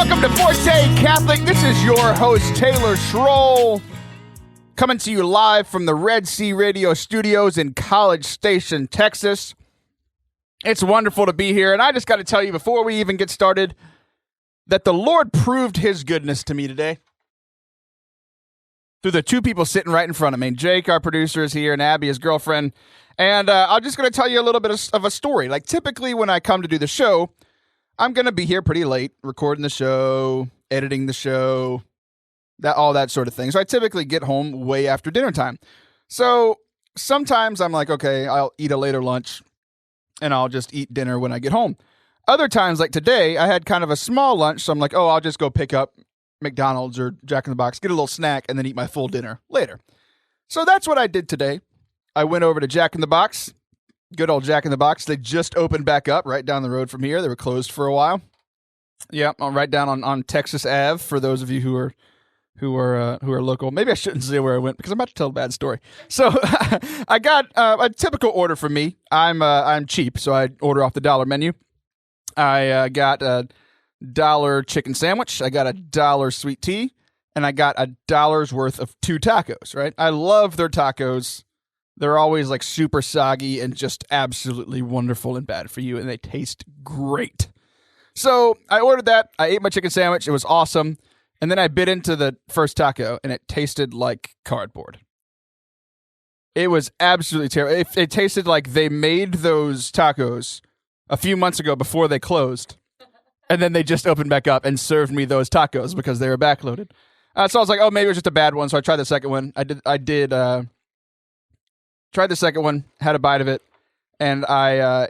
Welcome to Forte Catholic. This is your host, Taylor Schroll, coming to you live from the Red Sea Radio Studios in College Station, Texas. It's wonderful to be here, and I just got to tell you before we even get started that the Lord proved his goodness to me today through the two people sitting right in front of me. Jake, our producer, is here, and Abby, his girlfriend. And I'm just going to tell you a little bit of a story. Like, typically when I come to do the show, I'm going to be here pretty late, recording the show, editing the show, all that sort of thing. So I typically get home way after dinner time. So sometimes I'm like, okay, I'll eat a later lunch, and I'll just eat dinner when I get home. Other times, like today, I had kind of a small lunch, so I'm like, oh, I'll just go pick up McDonald's or Jack in the Box, get a little snack, and then eat my full dinner later. So that's what I did today. I went over to Jack in the Box, good old Jack in the Box. They just opened back up right down the road from here. They were closed for a while. Yeah, right down on Texas Ave for those of you who are local. Maybe I shouldn't say where I went because I'm about to tell a bad story. So I got a typical order from me. I'm cheap, so I order off the dollar menu. I got a $1 chicken sandwich. I got a $1 sweet tea, and I got $1 worth of 2 tacos. Right? I love their tacos. They're always like super soggy and just absolutely wonderful and bad for you, and they taste great. So I ordered that. I ate my chicken sandwich. It was awesome. And then I bit into the first taco, and it tasted like cardboard. It was absolutely terrible. It tasted like they made those tacos a few months ago before they closed, and then they just opened back up and served me those tacos because they were backloaded. So I was like, oh, maybe it was just a bad one. So I tried the second one. I did tried the second one, had a bite of it, and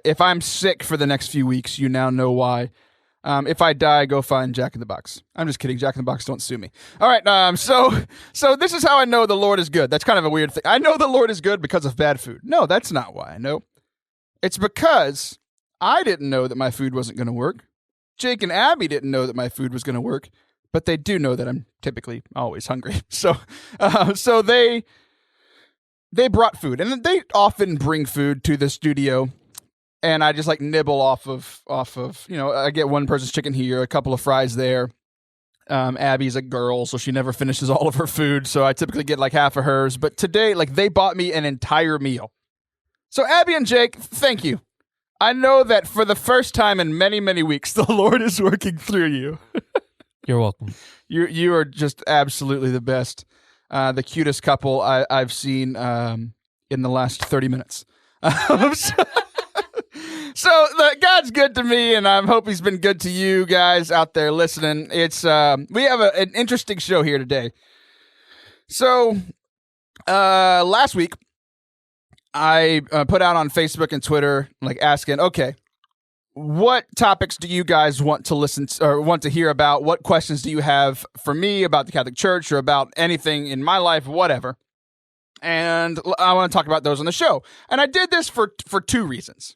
if I'm sick for the next few weeks, you now know why. If I die, go find Jack in the Box. I'm just kidding. Jack in the Box, don't sue me. All right. So this is how I know the Lord is good. That's kind of a weird thing. I know the Lord is good because of bad food. No, that's not why I know. It's because I didn't know that my food wasn't going to work. Jake and Abby didn't know that my food was going to work, but they do know that I'm typically always hungry. So they brought food, and they often bring food to the studio. And I just like nibble off of, I get one person's chicken here, a couple of fries there. Abby's a girl, so she never finishes all of her food. So I typically get like half of hers. But today, like they bought me an entire meal. So Abby and Jake, thank you. I know that for the first time in many, many weeks, the Lord is working through you. You're welcome. You are just absolutely the best. The cutest couple I've seen in the last 30 minutes. So God's good to me, and I hope he's been good to you guys out there listening. It's we have an interesting show here today. So last week, I put out on Facebook and Twitter, like asking, okay, what topics do you guys want to listen to, or want to hear about? What questions do you have for me about the Catholic Church or about anything in my life, whatever? And I want to talk about those on the show. And I did this for 2 reasons.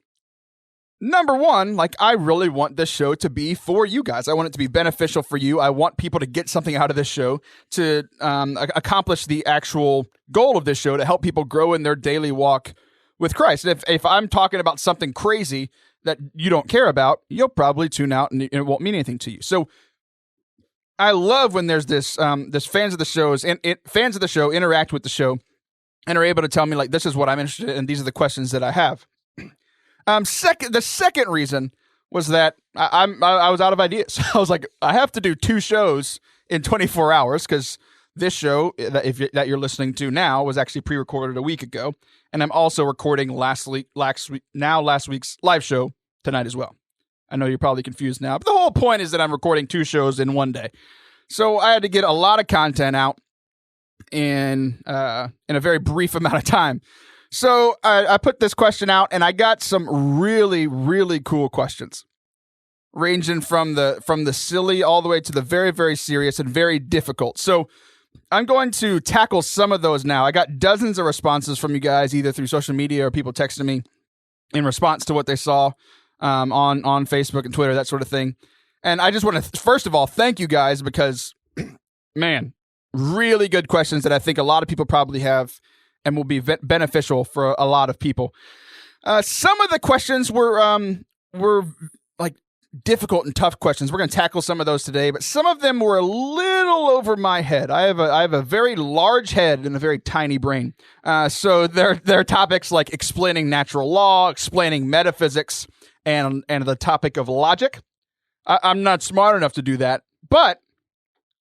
Number one, like I really want this show to be for you guys. I want it to be beneficial for you. I want people to get something out of this show to accomplish the actual goal of this show to help people grow in their daily walk with Christ. And if I'm talking about something crazy that you don't care about, you'll probably tune out and it won't mean anything to you. So I love when there's this fans of the shows and fans of the show interact with the show and are able to tell me like, this is what I'm interested in. And these are the questions that I have. The second reason was that I was out of ideas. I was like, I have to do 2 shows in 24 hours because this show that you're listening to now was actually pre-recorded a week ago, and I'm also recording last week's live show tonight as well. I know you're probably confused now, but the whole point is that I'm recording 2 shows in one day, so I had to get a lot of content out in a very brief amount of time. So I put this question out, and I got some really, really cool questions, ranging from the silly all the way to the very, very serious and very difficult. So I'm going to tackle some of those now. I got dozens of responses from you guys, either through social media or people texting me in response to what they saw on Facebook and Twitter, that sort of thing. And I just want to, first of all, thank you guys because, man, really good questions that I think a lot of people probably have and will be beneficial for a lot of people. Some of the questions were like difficult and tough questions. We're going to tackle some of those today, but some of them were a little over my head. I have a very large head and a very tiny brain. So there are topics like explaining natural law, explaining metaphysics, and the topic of logic. I'm not smart enough to do that, but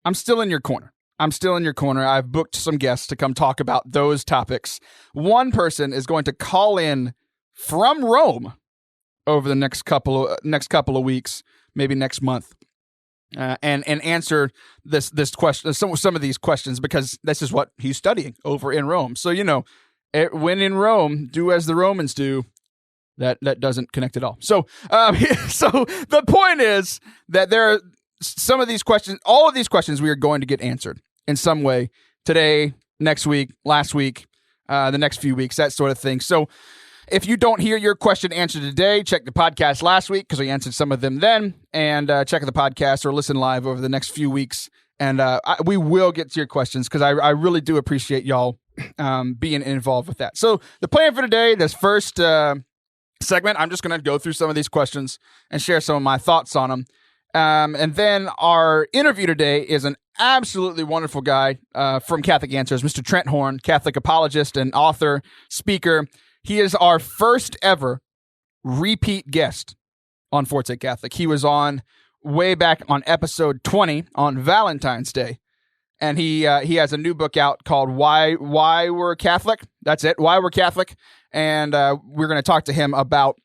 I'm still in your corner. I've booked some guests to come talk about those topics. One person is going to call in from Rome over the next couple of weeks, maybe next month, and answer this question, some of these questions, because this is what he's studying over in Rome. So when in Rome, do as the Romans do. That doesn't connect at all. So so the point is that there are some of these questions, all of these questions, we are going to get answered in some way today, next week, last week, the next few weeks, that sort of thing. So if you don't hear your question answered today, check the podcast last week because we answered some of them then, and check the podcast or listen live over the next few weeks. And we will get to your questions because I really do appreciate y'all being involved with that. So the plan for today, this first segment, I'm just going to go through some of these questions and share some of my thoughts on them. And then our interview today is an absolutely wonderful guy from Catholic Answers, Mr. Trent Horn, Catholic apologist and author, speaker. He is our first ever repeat guest on Forte Catholic. He was on way back on episode 20 on Valentine's Day. And he has a new book out called Why We're Catholic. That's it, Why We're Catholic. And we're going to talk to him about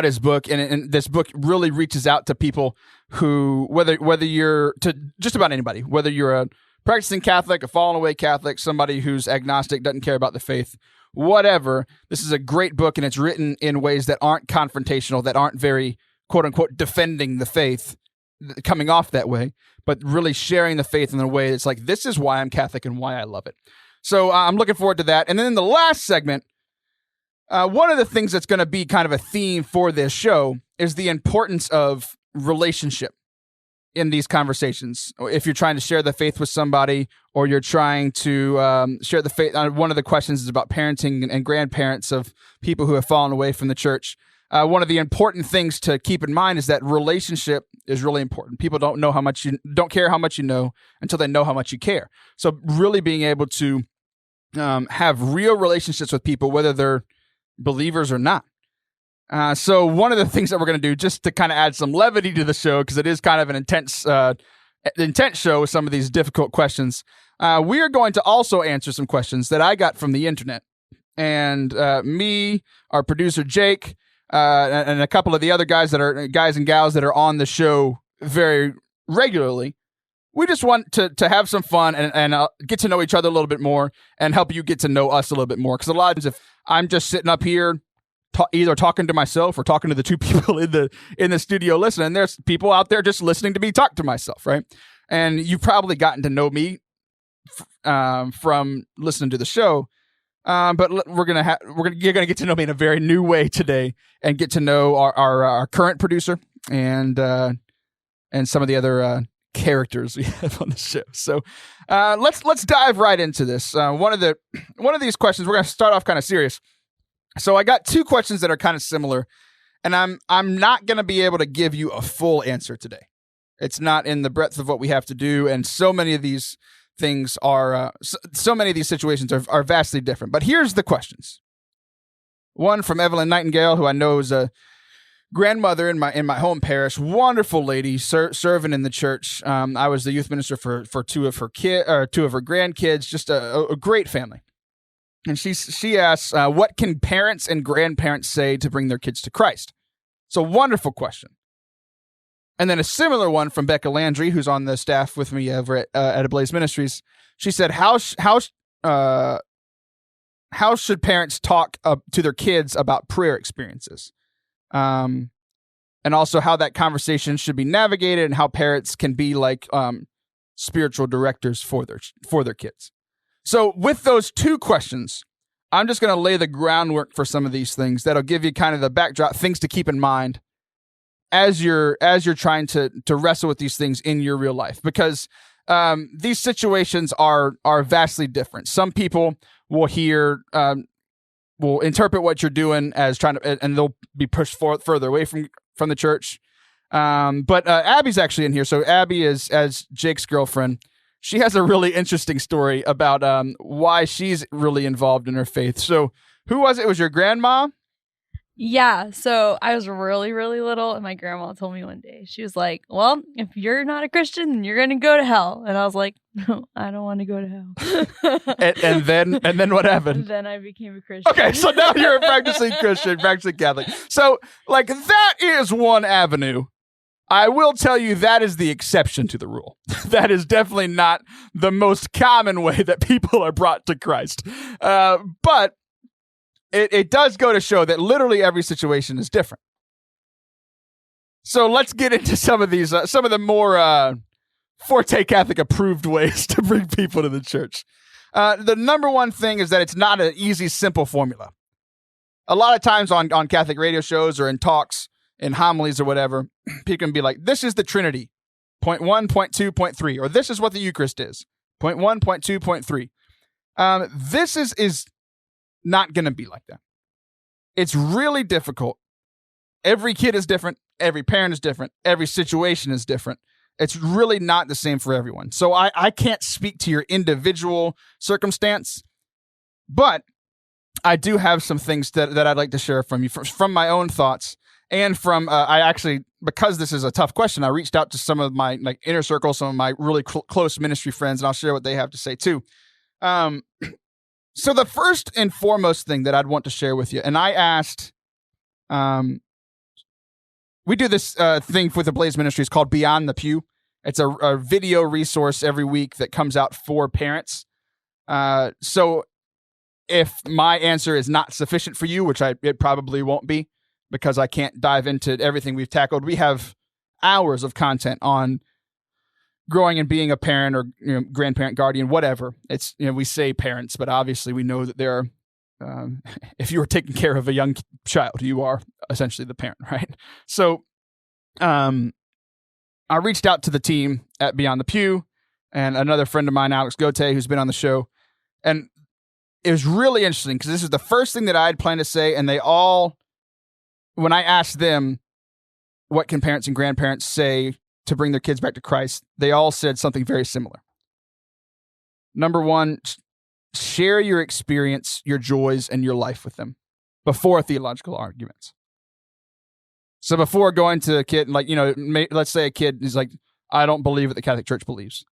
his book. And this book really reaches out to people who, whether you're, to just about anybody, whether you're a practicing Catholic, a fallen away Catholic, somebody who's agnostic, doesn't care about the faith, whatever. This is a great book, and it's written in ways that aren't confrontational, that aren't very, quote unquote, defending the faith, coming off that way, but really sharing the faith in a way that's like, this is why I'm Catholic and why I love it. So I'm looking forward to that. And then in the last segment, one of the things that's going to be kind of a theme for this show is the importance of relationship in these conversations. If you're trying to share the faith with somebody, or you're trying to share the faith, one of the questions is about parenting and grandparents of people who have fallen away from the church. One of the important things to keep in mind is that relationship is really important. People don't care how much you know until they know how much you care. So really being able to have real relationships with people, whether they're believers or not. So one of the things that we're going to do, just to kind of add some levity to the show, because it is kind of an intense show with some of these difficult questions, we are going to also answer some questions that I got from the internet. And me, our producer Jake, and a couple of the other guys and gals that are on the show very regularly, we just want to have some fun and get to know each other a little bit more and help you get to know us a little bit more. Because a lot of times, if I'm just sitting up here either talking to myself or talking to the two people in the studio listening, there's people out there just listening to me talk to myself, right? And you've probably gotten to know me from listening to the show. But you're gonna get to know me in a very new way today, and get to know our current producer and some of the other characters we have on the show. So let's dive right into this. One of these questions, we're gonna start off kind of serious. So I got two questions that are kind of similar, and I'm not gonna be able to give you a full answer today. It's not in the breadth of what we have to do, and so many of these things are so many of these situations are vastly different. But here's the questions. One from Evelyn Nightingale, who I know is a grandmother in my home parish. Wonderful lady, serving in the church. I was the youth minister for two of her grandkids. Just a great family. And she asks, what can parents and grandparents say to bring their kids to Christ? It's a wonderful question. And then a similar one from Becca Landry, who's on the staff with me over at Ablaze Ministries. She said, how should parents talk to their kids about prayer experiences? And also how that conversation should be navigated, and how parents can be like spiritual directors for their kids. So with those two questions, I'm just going to lay the groundwork for some of these things that'll give you kind of the backdrop, things to keep in mind as you're trying to wrestle with these things in your real life, because these situations are vastly different. Some people will interpret what you're doing as trying to, and they'll be pushed further away from the church. But Abby's actually in here. So Abby is, as Jake's girlfriend, she has a really interesting story about why she's really involved in her faith. So who was it? It was your grandma? Yeah, so I was really, really little, and my grandma told me one day, she was like, well, if you're not a Christian, then you're going to go to hell. And I was like, no, I don't want to go to hell. and then what happened? And then I became a Christian. Okay, so now you're a practicing Christian, practicing Catholic. So, like, that is one avenue. I will tell you that is the exception to the rule. That is definitely not the most common way that people are brought to Christ. But it does go to show that literally every situation is different. So let's get into some of these, some of the more Forte Catholic approved ways to bring people to the church. The number one thing is that it's not an easy, simple formula. A lot of times on Catholic radio shows or in talks, in homilies or whatever, people can be like, this is the Trinity, point 1, point 2, point 3, or this is what the Eucharist is, point 1, point 2, point 3. This is not going to be like that. It's really difficult. Every kid is different. Every parent is different. Every situation is different. It's really not the same for everyone. So I can't speak to your individual circumstance, but I do have some things that I'd like to share from you, from my own thoughts, and from, I actually, because this is a tough question, I reached out to some of my inner circle, some of my really close ministry friends, and I'll share what they have to say too. So the first and foremost thing that I'd want to share with you, and I asked, we do this thing with the Blaze Ministries called Beyond the Pew. It's a video resource every week that comes out for parents. So if my answer is not sufficient for you, which it probably won't be, because I can't dive into everything we've tackled, we have hours of content on growing and being a parent or grandparent, guardian, whatever. It's we say parents, but obviously we know that there are. If you are taking care of a young child, you are essentially the parent, right? So, I reached out to the team at Beyond the Pew and another friend of mine, Alex Gote, who's been on the show, and it was really interesting because this is the first thing that I had planned to say, and they all, when I asked them, what can parents and grandparents say to bring their kids back to Christ, they all said something very similar. Number one, share your experience, your joys, and your life with them before theological arguments. So before going to a kid, let's say a kid is like, I don't believe what the Catholic Church believes.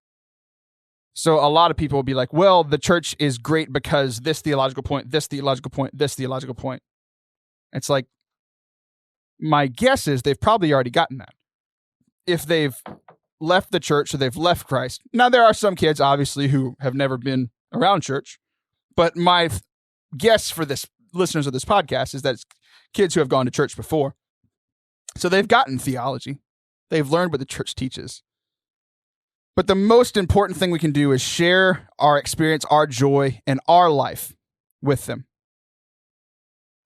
So a lot of people will be like, well, the church is great because this theological point, this theological point, this theological point. It's like, my guess is they've probably already gotten that. If they've left the church or they've left Christ. Now, there are some kids, obviously, who have never been around church. But my guess for this listeners of this podcast is that it's kids who have gone to church before. So they've gotten theology. They've learned what the church teaches. But the most important thing we can do is share our experience, our joy, and our life with them.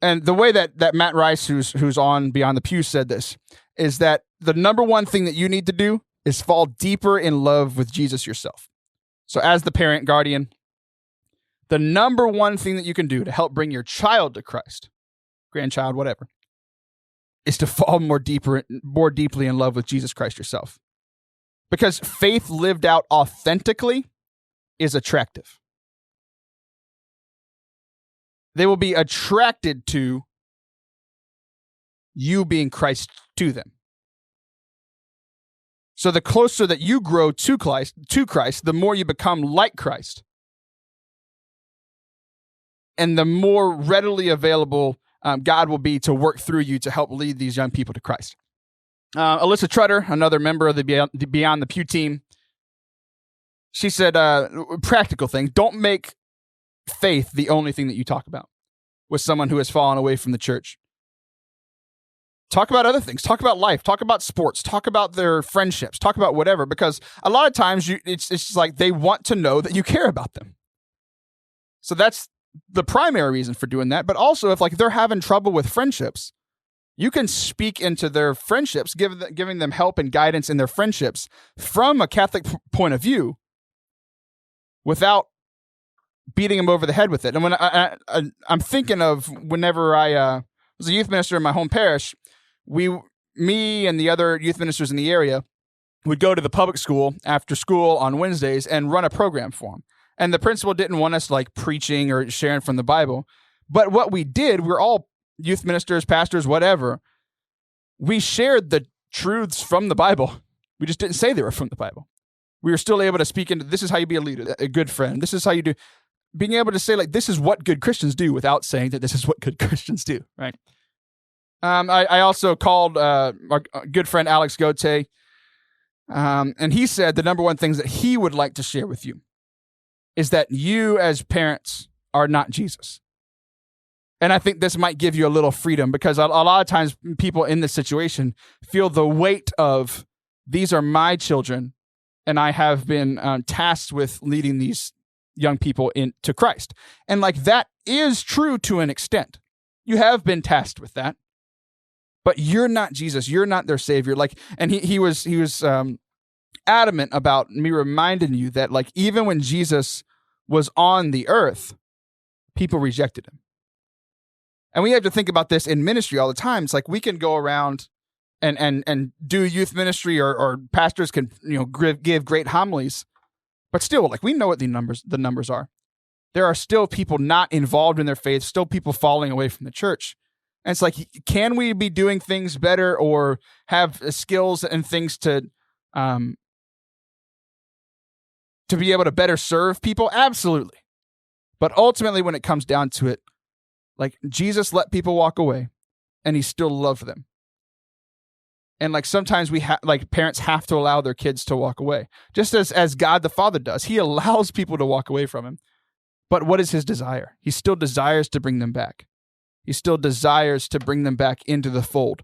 And the way that Matt Rice, who's on Beyond the Pew, said this, is that the number one thing that you need to do is fall deeper in love with Jesus yourself. So as the parent, guardian, the number one thing that you can do to help bring your child to Christ, grandchild, whatever, is to fall more deeply in love with Jesus Christ yourself. Because faith lived out authentically is attractive. They will be attracted to you being Christ to them. So the closer that you grow to Christ, the more you become like Christ. And the more readily available God will be to work through you to help lead these young people to Christ. Alyssa Trutter, another member of the Beyond the Pew team, she said, practical thing, don't make faith the only thing that you talk about with someone who has fallen away from the church. Talk about other things. Talk about life. Talk about sports. Talk about their friendships. Talk about whatever, because a lot of times it's just like they want to know that you care about them. So that's the primary reason for doing that. But also, if they're having trouble with friendships, you can speak into their friendships, giving them help and guidance in their friendships from a Catholic point of view without beating them over the head with it. And when I'm thinking of whenever I was a youth minister in my home parish, we me and the other youth ministers in the area would go to the public school after school on Wednesdays and run a program for them. And the principal didn't want us like preaching or sharing from the Bible. But what we did, we're all youth ministers, pastors, whatever. We shared the truths from the Bible. We just didn't say they were from the Bible. We were still able to speak into, this is how you be a leader, a good friend. This is how you do, being able to say like, this is what good Christians do without saying that this is what good Christians do, right? I also called our good friend Alex Gote, and he said the number one things that he would like to share with you is that you as parents are not Jesus. And I think this might give you a little freedom because a lot of times people in this situation feel the weight of, these are my children, and I have been tasked with leading these young people into Christ. And like that is true to an extent. You have been tasked with that, but you're not Jesus. You're not their savior. Like, and he was adamant about me reminding you that like even when Jesus was on the earth, people rejected him. And we have to think about this in ministry all the time. It's like we can go around and do youth ministry or pastors can, give great homilies, but still like we know what the numbers are. There are still people not involved in their faith, still people falling away from the church. And it's like, can we be doing things better or have skills and things to be able to better serve people? Absolutely. But ultimately, when it comes down to it, like Jesus let people walk away and he still loved them. And like sometimes parents have to allow their kids to walk away, just as God the Father does. He allows people to walk away from him. But what is his desire? He still desires to bring them back. He still desires to bring them back into the fold.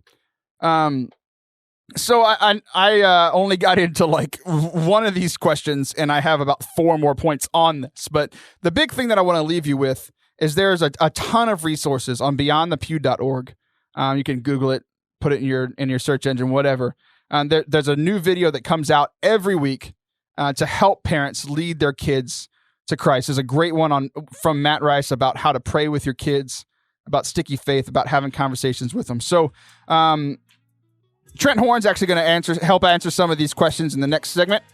So I only got into like one of these questions, and I have about 4 more points on this. But the big thing that I want to leave you with is there's a ton of resources on beyondthepew.org. You can Google it, put it in your search engine, whatever. There's a new video that comes out every week to help parents lead their kids to Christ. There's a great one from Matt Rice about how to pray with your kids, about sticky faith, about having conversations with them. So Trent Horn's actually going to help answer some of these questions in the next segment.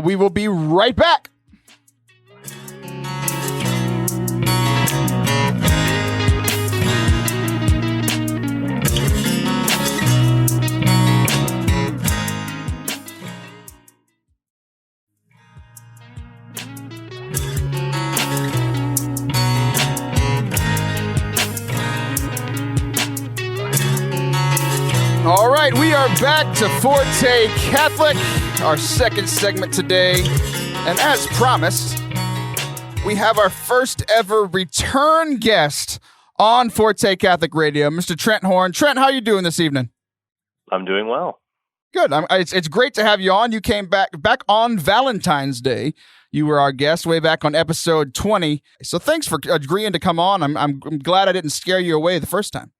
We will be right back. All right, we are back to Forte Catholic, our second segment today. And as promised, we have our first ever return guest on Forte Catholic Radio, Mr. Trent Horn. Trent, how are you doing this evening? I'm doing well. Good. It's great to have you on. You came back on Valentine's Day. You were our guest way back on episode 20. So thanks for agreeing to come on. I'm glad I didn't scare you away the first time.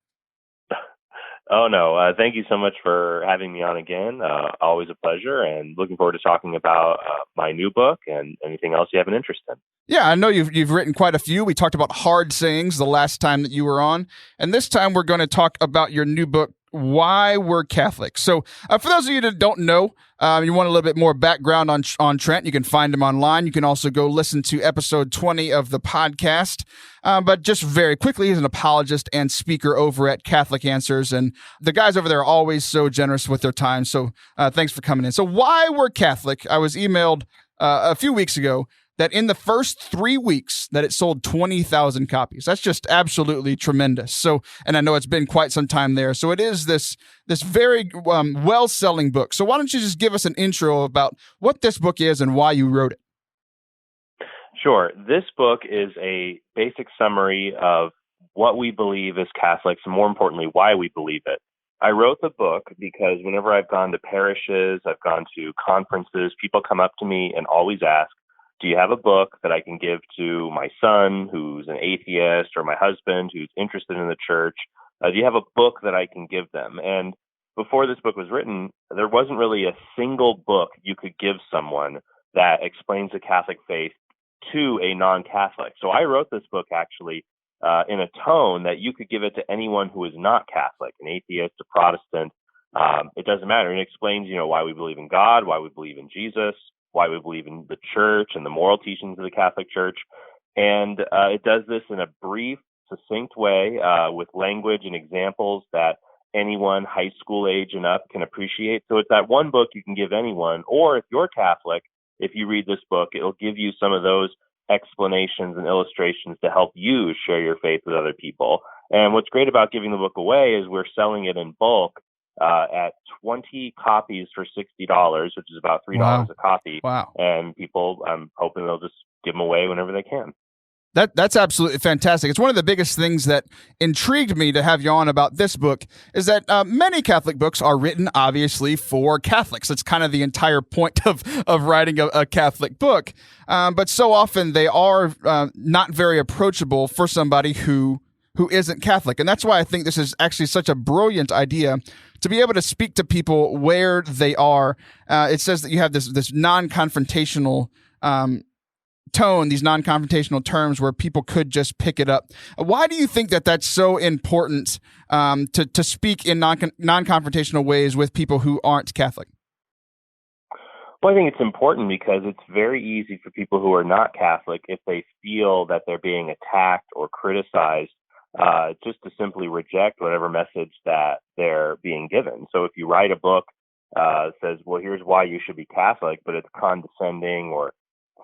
Oh, no. Thank you so much for having me on again. Always a pleasure, and looking forward to talking about my new book and anything else you have an interest in. Yeah, I know you've written quite a few. We talked about hard sayings the last time that you were on, and this time we're going to talk about your new book, Why We're Catholic. So for those of you that don't know, you want a little bit more background on Trent, you can find him online. You can also go listen to episode 20 of the podcast. But just very quickly, he's an apologist and speaker over at Catholic Answers. And the guys over there are always so generous with their time. So thanks for coming in. So Why We're Catholic, I was emailed a few weeks ago that in the first 3 weeks that it sold 20,000 copies. That's just absolutely tremendous. So, and I know it's been quite some time there. So it is this very well-selling book. So why don't you just give us an intro about what this book is and why you wrote it? Sure. This book is a basic summary of what we believe as Catholics, and more importantly, why we believe it. I wrote the book because whenever I've gone to parishes, I've gone to conferences, people come up to me and always ask, do you have a book that I can give to my son who's an atheist, or my husband who's interested in the church? Do you have a book that I can give them? And before this book was written, there wasn't really a single book you could give someone that explains the Catholic faith to a non-Catholic. So I wrote this book actually in a tone that you could give it to anyone who is not Catholic, an atheist, a Protestant. It doesn't matter. It explains, why we believe in God, why we believe in Jesus, why we believe in the church and the moral teachings of the Catholic Church. And it does this in a brief, succinct way with language and examples that anyone high school age and up can appreciate. So it's that one book you can give anyone, or if you're Catholic, if you read this book, it'll give you some of those explanations and illustrations to help you share your faith with other people. And what's great about giving the book away is we're selling it in bulk at 20 copies for $60, which is about $3 a copy. Wow. And people, I'm hoping they'll just give them away whenever they can. That's absolutely fantastic. It's one of the biggest things that intrigued me to have you on about this book is that many Catholic books are written, obviously, for Catholics. It's kind of the entire point of writing a Catholic book. But so often they are not very approachable for somebody who isn't Catholic. And that's why I think this is actually such a brilliant idea to be able to speak to people where they are. It says that you have this non-confrontational tone, these non-confrontational terms where people could just pick it up. Why do you think that that's so important to speak in non-confrontational ways with people who aren't Catholic? Well, I think it's important because it's very easy for people who are not Catholic, if they feel that they're being attacked or criticized, just to simply reject whatever message that they're being given. So if you write a book that says, well, here's why you should be Catholic, but it's condescending or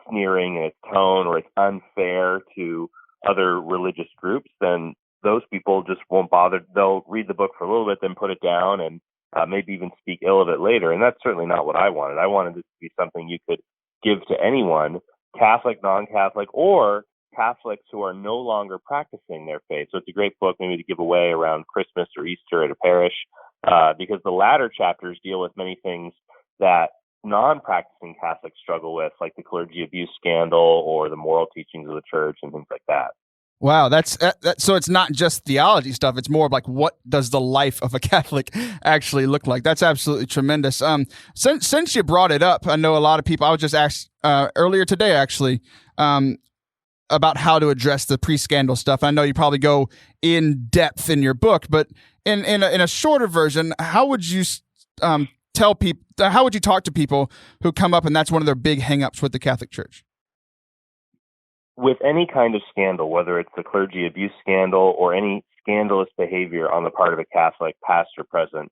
sneering in its tone, or it's unfair to other religious groups, then those people just won't bother. They'll read the book for a little bit, then put it down, and maybe even speak ill of it later. And that's certainly not what I wanted. I wanted this to be something you could give to anyone, Catholic, non-Catholic, or Catholics who are no longer practicing their faith. So it's a great book maybe to give away around Christmas or Easter at a parish, because the latter chapters deal with many things that non-practicing Catholics struggle with, like the clergy abuse scandal or the moral teachings of the church and things like that. Wow, that's so it's not just theology stuff. It's more of like, what does the life of a Catholic actually look like? That's absolutely tremendous. Since you brought it up, I know a lot of people. I was just asked earlier today, actually, about how to address the pre-scandal stuff. I know you probably go in depth in your book, but in a shorter version, how would you tell people? How would you talk to people who come up and that's one of their big hang-ups with the Catholic Church? With any kind of scandal, whether it's the clergy abuse scandal or any scandalous behavior on the part of a Catholic, past or present,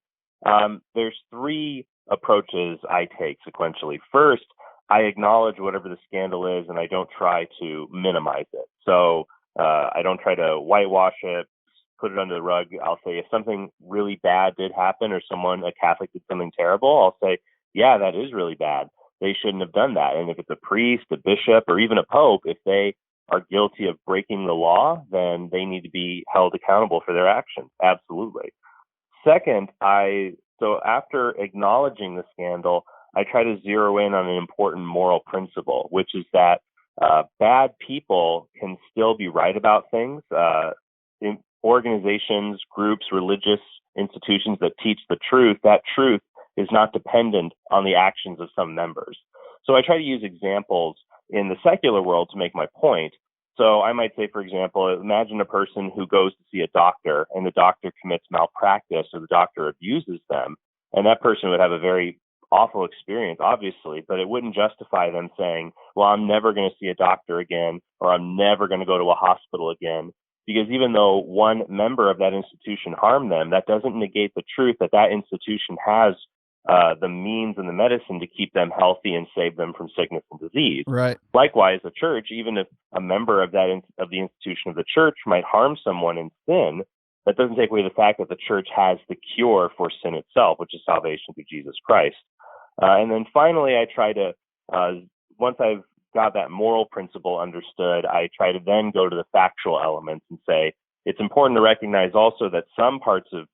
there's three approaches I take sequentially. First, I acknowledge whatever the scandal is, and I don't try to minimize it. So I don't try to whitewash it, put it under the rug. I'll say if something really bad did happen, or a Catholic did something terrible, I'll say, yeah, that is really bad. They shouldn't have done that. And if it's a priest, a bishop, or even a pope, if they are guilty of breaking the law, then they need to be held accountable for their actions. Absolutely. Second, so after acknowledging the scandal, I try to zero in on an important moral principle, which is that bad people can still be right about things. In organizations, groups, religious institutions that teach the truth, that truth is not dependent on the actions of some members. So I try to use examples in the secular world to make my point. So I might say, for example, imagine a person who goes to see a doctor and the doctor commits malpractice or the doctor abuses them. And that person would have a very awful experience, obviously, but it wouldn't justify them saying, well, I'm never going to see a doctor again, or I'm never going to go to a hospital again. Because even though one member of that institution harmed them, that doesn't negate the truth that that institution has the means and the medicine to keep them healthy and save them from sickness and disease. Right. Likewise, the church, even if a member of the institution of the church might harm someone in sin, that doesn't take away the fact that the church has the cure for sin itself, which is salvation through Jesus Christ. And then finally, I try to, once I've got that moral principle understood, I try to then go to the factual elements and say, it's important to recognize also that some parts of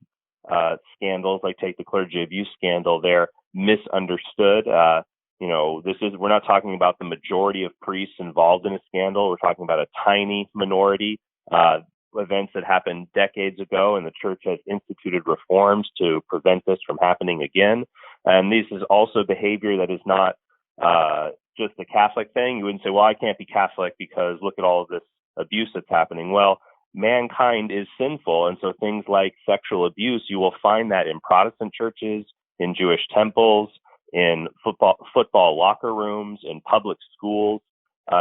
scandals, like take the clergy abuse scandal, they're misunderstood. We're not talking about the majority of priests involved in a scandal. We're talking about a tiny minority, events that happened decades ago, and the church has instituted reforms to prevent this from happening again. And this is also behavior that is not just a Catholic thing. You wouldn't say, well, I can't be Catholic because look at all of this abuse that's happening. Well, mankind is sinful. And so things like sexual abuse, you will find that in Protestant churches, in Jewish temples, in football locker rooms, in public schools.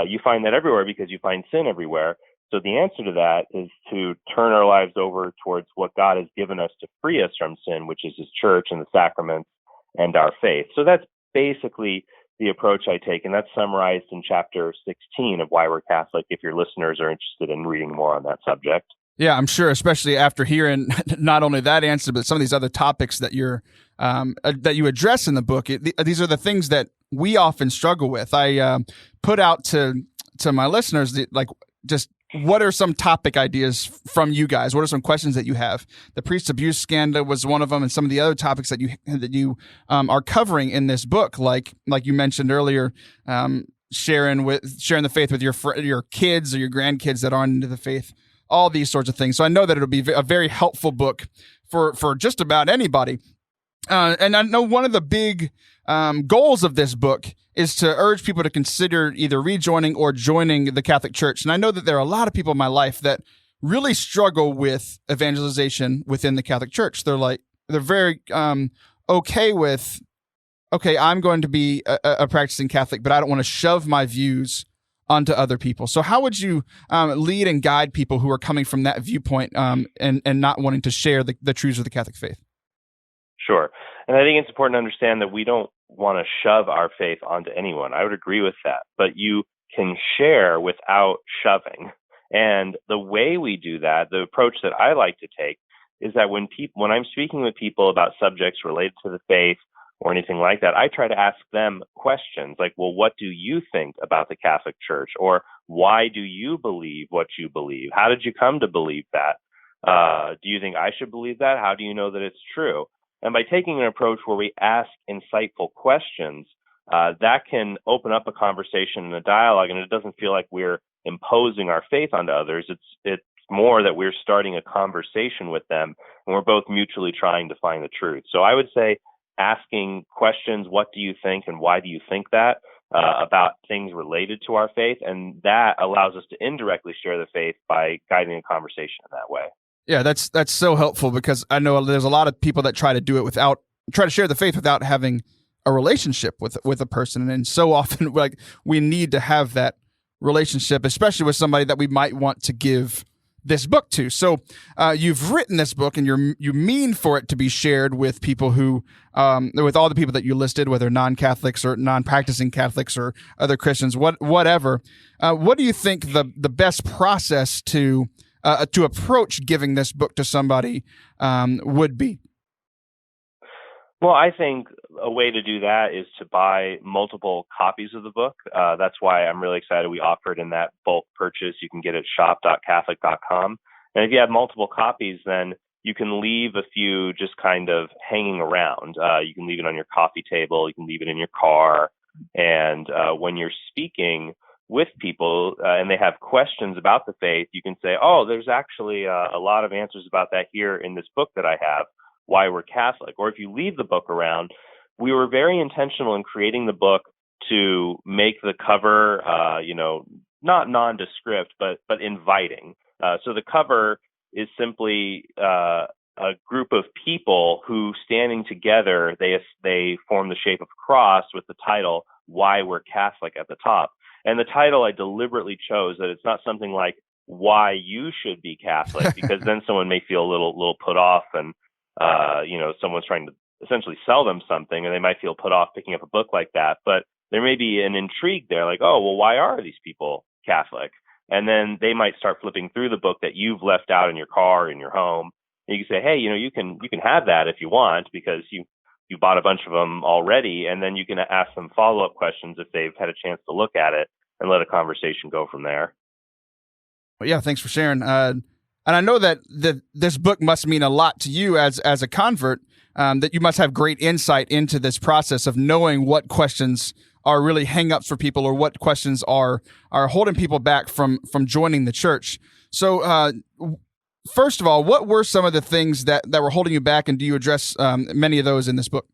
You find that everywhere because you find sin everywhere. So the answer to that is to turn our lives over towards what God has given us to free us from sin, which is his church and the sacraments and our faith. So that's basically the approach I take, and that's summarized in chapter 16 of Why We're Catholic, if your listeners are interested in reading more on that subject. Yeah, I'm sure, especially after hearing not only that answer, but some of these other topics that you address in the book. These are the things that we often struggle with. I put out to my listeners, just what are some topic ideas from you guys? What are some questions that you have? The priest abuse scandal was one of them, and some of the other topics that you are covering in this book, like you mentioned earlier, sharing the faith with your kids or your grandkids that aren't into the faith. All these sorts of things. So I know that it'll be a very helpful book for just about anybody. And I know one of the big goals of this book is to urge people to consider either rejoining or joining the Catholic Church. And I know that there are a lot of people in my life that really struggle with evangelization within the Catholic Church. They're very okay with, I'm going to be a practicing Catholic, but I don't want to shove my views onto other people. So how would you lead and guide people who are coming from that viewpoint and not wanting to share the truths of the Catholic faith? Sure. And I think it's important to understand that we don't want to shove our faith onto anyone. I would agree with that. But you can share without shoving. And the way we do that, the approach that I like to take, is that when I'm speaking with people about subjects related to the faith or anything like that, I try to ask them questions like, well, what do you think about the Catholic Church? Or why do you believe what you believe? How did you come to believe that? Do you think I should believe that? How do you know that it's true? And by taking an approach where we ask insightful questions, that can open up a conversation and a dialogue, and it doesn't feel like we're imposing our faith onto others. It's more that we're starting a conversation with them, and we're both mutually trying to find the truth. So I would say asking questions, what do you think and why do you think that, about things related to our faith, and that allows us to indirectly share the faith by guiding a conversation in that way. Yeah, that's so helpful, because I know there's a lot of people that try to share the faith without having a relationship with a person, and so often we need to have that relationship, especially with somebody that we might want to give this book to. So you've written this book, and you mean for it to be shared with people who, with all the people that you listed, whether non-Catholics or non-practicing Catholics or other Christians, whatever. What do you think the best process to approach giving this book to somebody would be? Well, I think a way to do that is to buy multiple copies of the book. That's why I'm really excited we offer it in that bulk purchase. You can get it at shop.catholic.com. And if you have multiple copies, then you can leave a few just kind of hanging around. You can leave it on your coffee table. You can leave it in your car. And when you're speaking with people and they have questions about the faith, you can say, oh, there's actually a lot of answers about that here in this book that I have, Why We're Catholic. Or if you leave the book around, we were very intentional in creating the book to make the cover, not nondescript, but inviting. So the cover is simply a group of people who, standing together, they form the shape of a cross with the title Why We're Catholic at the top. And the title I deliberately chose that it's not something like why you should be Catholic, because then someone may feel a little put off, and someone's trying to essentially sell them something, and they might feel put off picking up a book like that. But there may be an intrigue there, like, oh, well, why are these people Catholic? And then they might start flipping through the book that you've left out in your car, in your home. And you can say, hey, you can have that if you want, because you bought a bunch of them already. And then you can ask them follow-up questions if they've had a chance to look at it, and let a conversation go from there. Well, yeah, thanks for sharing. And I know that this book must mean a lot to you as a convert, that you must have great insight into this process of knowing what questions are really hang-ups for people, or what questions are holding people back from joining the church. So first of all, what were some of the things that were holding you back, and do you address many of those in this book?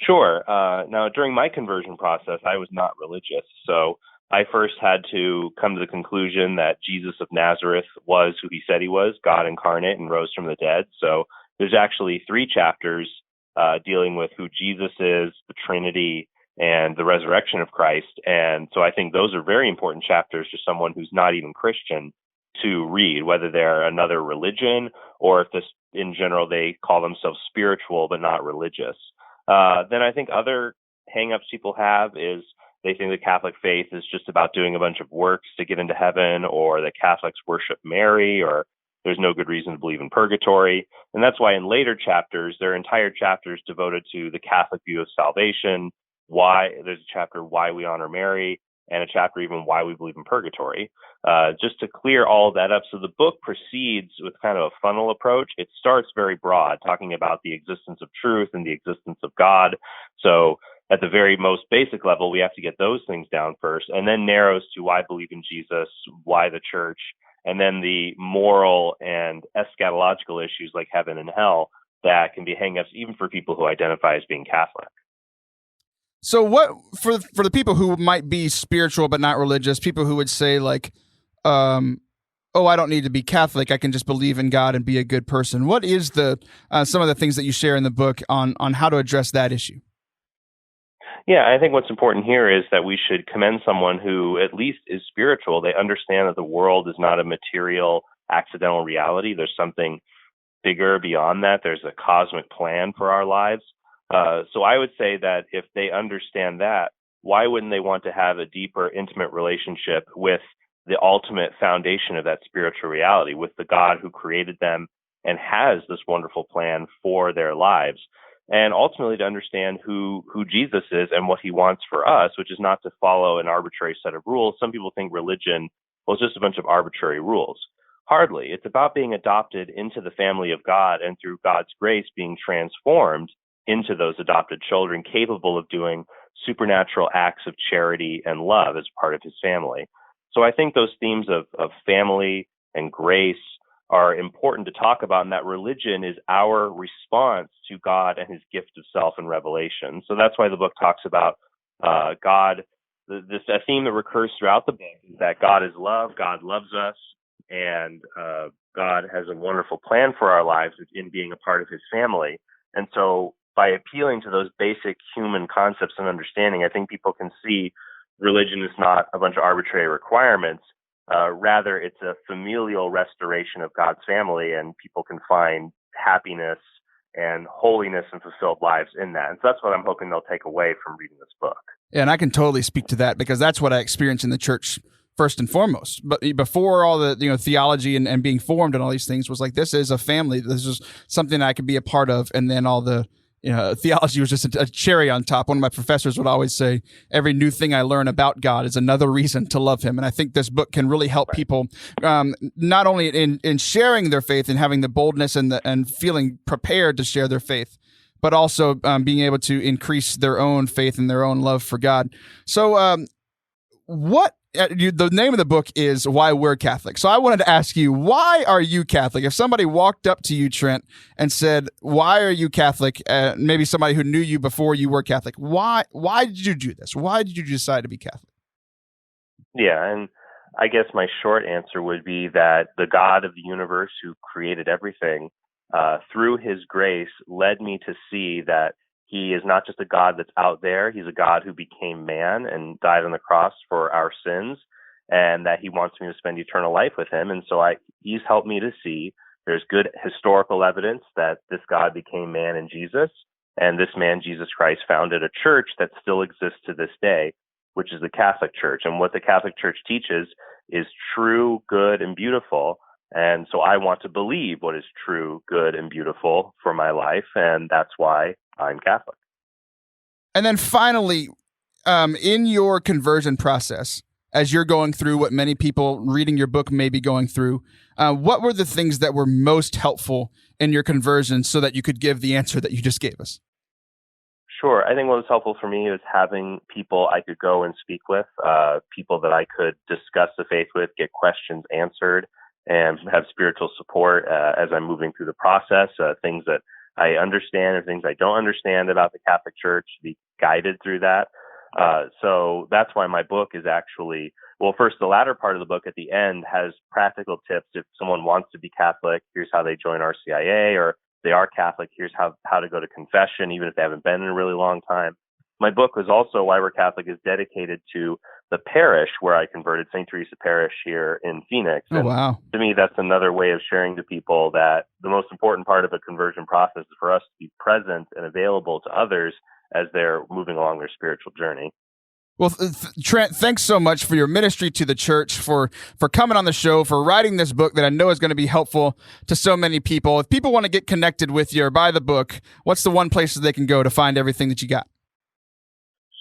Sure. Now, during my conversion process, I was not religious. So I first had to come to the conclusion that Jesus of Nazareth was who he said he was, God incarnate and rose from the dead. So there's actually 3 chapters dealing with who Jesus is, the Trinity, and the resurrection of Christ. And so I think those are very important chapters for someone who's not even Christian to read, whether they're another religion or if this, in general, they call themselves spiritual but not religious. Then I think other hang-ups people have is they think the Catholic faith is just about doing a bunch of works to get into heaven, or that Catholics worship Mary, or there's no good reason to believe in purgatory. And that's why in later chapters, there are entire chapters devoted to the Catholic view of salvation. Why there's a chapter, Why We Honor Mary, and a chapter even Why We Believe in Purgatory, just to clear all of that up. So the book proceeds with kind of a funnel approach. It starts very broad, talking about the existence of truth and the existence of God. So at the very most basic level, we have to get those things down first, and then narrows to why believe in Jesus, why the church, and then the moral and eschatological issues like heaven and hell that can be hang-ups even for people who identify as being Catholic. So what, for the people who might be spiritual but not religious, people who would say like, oh, I don't need to be Catholic, I can just believe in God and be a good person. What is the some of the things that you share in the book on how to address that issue? Yeah, I think what's important here is that we should commend someone who at least is spiritual. They understand that the world is not a material, accidental reality. There's something bigger beyond that. There's a cosmic plan for our lives. So I would say that if they understand that, why wouldn't they want to have a deeper, intimate relationship with the ultimate foundation of that spiritual reality, with the God who created them and has this wonderful plan for their lives? And ultimately to understand who Jesus is and what he wants for us, which is not to follow an arbitrary set of rules. Some people think religion was just a bunch of arbitrary rules. Hardly. It's about being adopted into the family of God, and through God's grace being transformed into those adopted children, capable of doing supernatural acts of charity and love as part of his family. So I think those themes of family and grace are important to talk about, and that religion is our response to God and his gift of self and revelation. So that's why the book talks about God. A theme that recurs throughout the book is that God is love, God loves us, and God has a wonderful plan for our lives in being a part of his family. And so by appealing to those basic human concepts and understanding, I think people can see religion is not a bunch of arbitrary requirements. Rather, it's a familial restoration of God's family, and people can find happiness and holiness and fulfilled lives in that. And so that's what I'm hoping they'll take away from reading this book. Yeah, and I can totally speak to that because that's what I experienced in the church first and foremost. But before all the theology and being formed and all these things was like, this is a family. This is something I could be a part of. And then all the theology was just a cherry on top. One of my professors would always say, every new thing I learn about God is another reason to love him. And I think this book can really help people, not only in sharing their faith and having the boldness and feeling prepared to share their faith, but also being able to increase their own faith and their own love for God. So the name of the book is Why We're Catholic. So I wanted to ask you, why are you Catholic? If somebody walked up to you, Trent, and said, why are you Catholic? Maybe somebody who knew you before you were Catholic. Why did you do this? Why did you decide to be Catholic? Yeah, and I guess my short answer would be that the God of the universe who created everything, through his grace, led me to see that he is not just a God that's out there. He's a God who became man and died on the cross for our sins, and that he wants me to spend eternal life with him. And so he's helped me to see there's good historical evidence that this God became man in Jesus, and this man, Jesus Christ, founded a church that still exists to this day, which is the Catholic Church. And what the Catholic Church teaches is true, good, and beautiful. And so I want to believe what is true, good, and beautiful for my life, and that's why I'm Catholic. And then finally, in your conversion process, as you're going through what many people reading your book may be going through, what were the things that were most helpful in your conversion so that you could give the answer that you just gave us? Sure. I think what was helpful for me was having people I could go and speak with, people that I could discuss the faith with, get questions answered, and have spiritual support as I'm moving through the process, things that I understand and things I don't understand about the Catholic Church, to be guided through that. So that's why my book is actually, well, first, the latter part of the book at the end has practical tips. If someone wants to be Catholic, here's how they join RCIA, or if they are Catholic, here's how to go to confession, even if they haven't been in a really long time. My book was also, Why We're Catholic, is dedicated to the parish where I converted, St. Teresa Parish here in Phoenix. Oh, wow. To me, that's another way of sharing to people that the most important part of a conversion process is for us to be present and available to others as they're moving along their spiritual journey. Well, Trent, thanks so much for your ministry to the church, for coming on the show, for writing this book that I know is going to be helpful to so many people. If people want to get connected with you or buy the book, what's the one place that they can go to find everything that you got?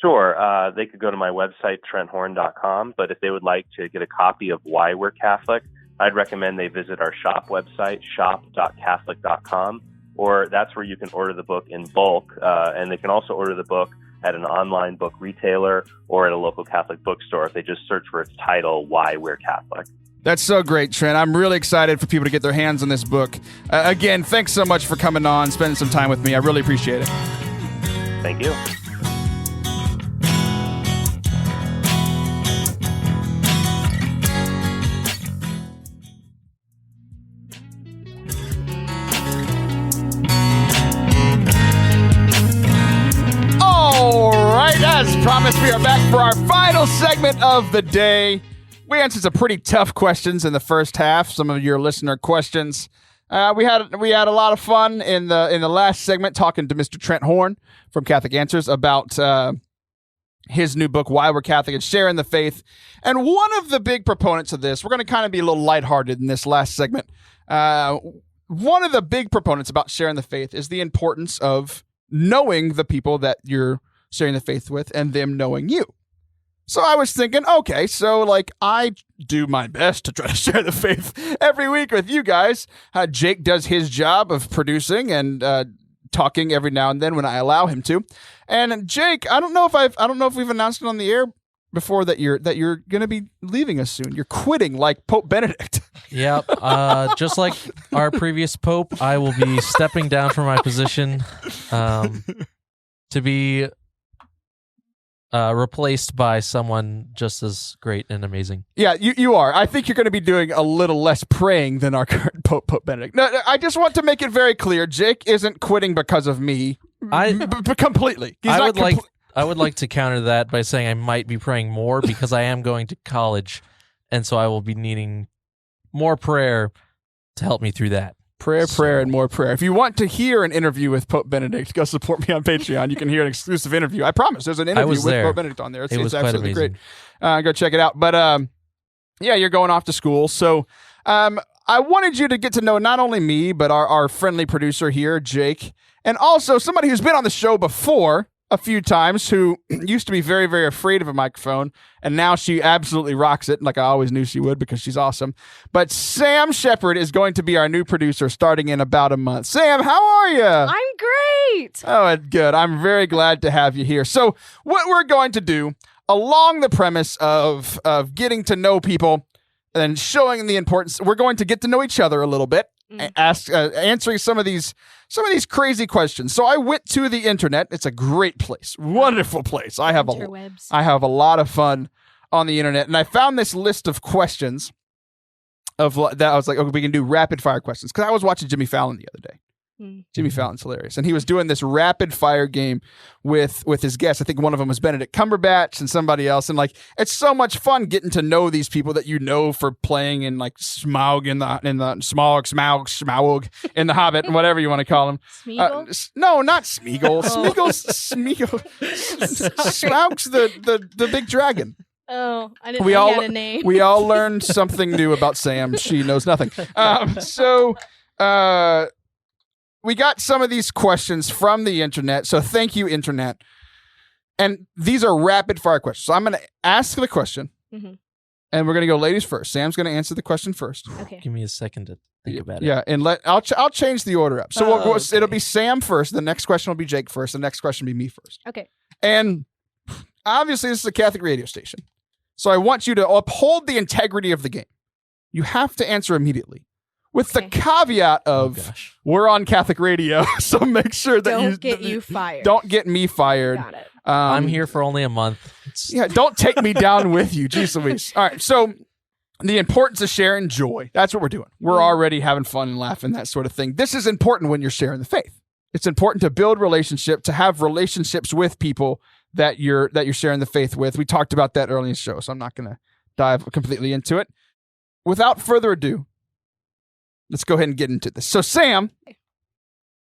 Sure. They could go to my website, trenthorn.com, but if they would like to get a copy of Why We're Catholic, I'd recommend they visit our shop website, shop.catholic.com, or that's where you can order the book in bulk, and they can also order the book at an online book retailer or at a local Catholic bookstore if they just search for its title, Why We're Catholic. That's so great, Trent. I'm really excited for people to get their hands on this book. Again, thanks so much for coming on, spending some time with me. I really appreciate it. Thank you. As promised, we are back for our final segment of the day. We answered some pretty tough questions in the first half, some of your listener questions. We had a lot of fun in the last segment talking to Mr. Trent Horn from Catholic Answers about his new book, Why We're Catholic, and sharing the faith. And one of the big proponents of this, we're going to kind of be a little lighthearted in this last segment. One of the big proponents about sharing the faith is the importance of knowing the people that you're sharing the faith with and them knowing you. So I was thinking, okay, so like I do my best to try to share the faith every week with you guys. Jake does his job of producing and talking every now and then when I allow him to. And Jake, I don't know if we've announced it on the air before that you're going to be leaving us soon. You're quitting like Pope Benedict. Yep. Just like our previous Pope, I will be stepping down from my position to be replaced by someone just as great and amazing. Yeah, you are. I think you're going to be doing a little less praying than our current Pope Benedict. No, I just want to make it very clear. Jake isn't quitting because of me. Completely. I would like to counter that by saying I might be praying more because I am going to college, and so I will be needing more prayer to help me through that. Prayer, and more prayer. If you want to hear an interview with Pope Benedict, go support me on Patreon. You can hear an exclusive interview. I promise. There's an interview with Pope Benedict on there. It's absolutely great. Go check it out. But yeah, you're going off to school. So I wanted you to get to know not only me, but our friendly producer here, Jake, and also somebody who's been on the show before a few times, who used to be very, very afraid of a microphone, and now she absolutely rocks it, like I always knew she would because she's awesome. But Sam Shepard is going to be our new producer starting in about a month. Sam, how are you? I'm great. Oh, good. I'm very glad to have you here. So what we're going to do, along the premise of getting to know people and showing the importance, we're going to get to know each other a little bit. Answering some of these crazy questions. So I went to the internet. It's a great place, wonderful place. I have a lot of fun on the internet, and I found this list of questions that I was like, okay, we can do rapid fire questions because I was watching Jimmy Fallon the other day. Jimmy Fallon's hilarious, and he was doing this rapid fire game with his guests. I think one of them was Benedict Cumberbatch and somebody else, and like it's so much fun getting to know these people that you know for playing in like Smaug in the Smaug in the Hobbit and whatever you want to call him. Smeagol? No, not Smeagol. Smeagol. Smaug's the big dragon. Oh, I didn't know he had a name. We all learned something new about Sam. She knows nothing. We got some of these questions from the internet, so thank you, internet. And these are rapid fire questions. So I'm going to ask the question, and we're going to go ladies first. Sam's going to answer the question first. Okay. Give me a second to think about it. Yeah, and I'll change the order up. So it'll be Sam first. The next question will be Jake first. The next question will be me first. Okay. And obviously, this is a Catholic radio station, so I want you to uphold the integrity of the game. You have to answer immediately. With the caveat of we're on Catholic radio, so make sure that don't get you fired. Don't get me fired. Got it. I'm here for only a month. Yeah, don't take me down with you. Jeez Louise. All right, so the importance of sharing joy. That's what we're doing. We're already having fun and laughing, that sort of thing. This is important when you're sharing the faith. It's important to build relationship, to have relationships with people that you're sharing the faith with. We talked about that early in the show, so I'm not going to dive completely into it. Without further ado, let's go ahead and get into this. So, Sam,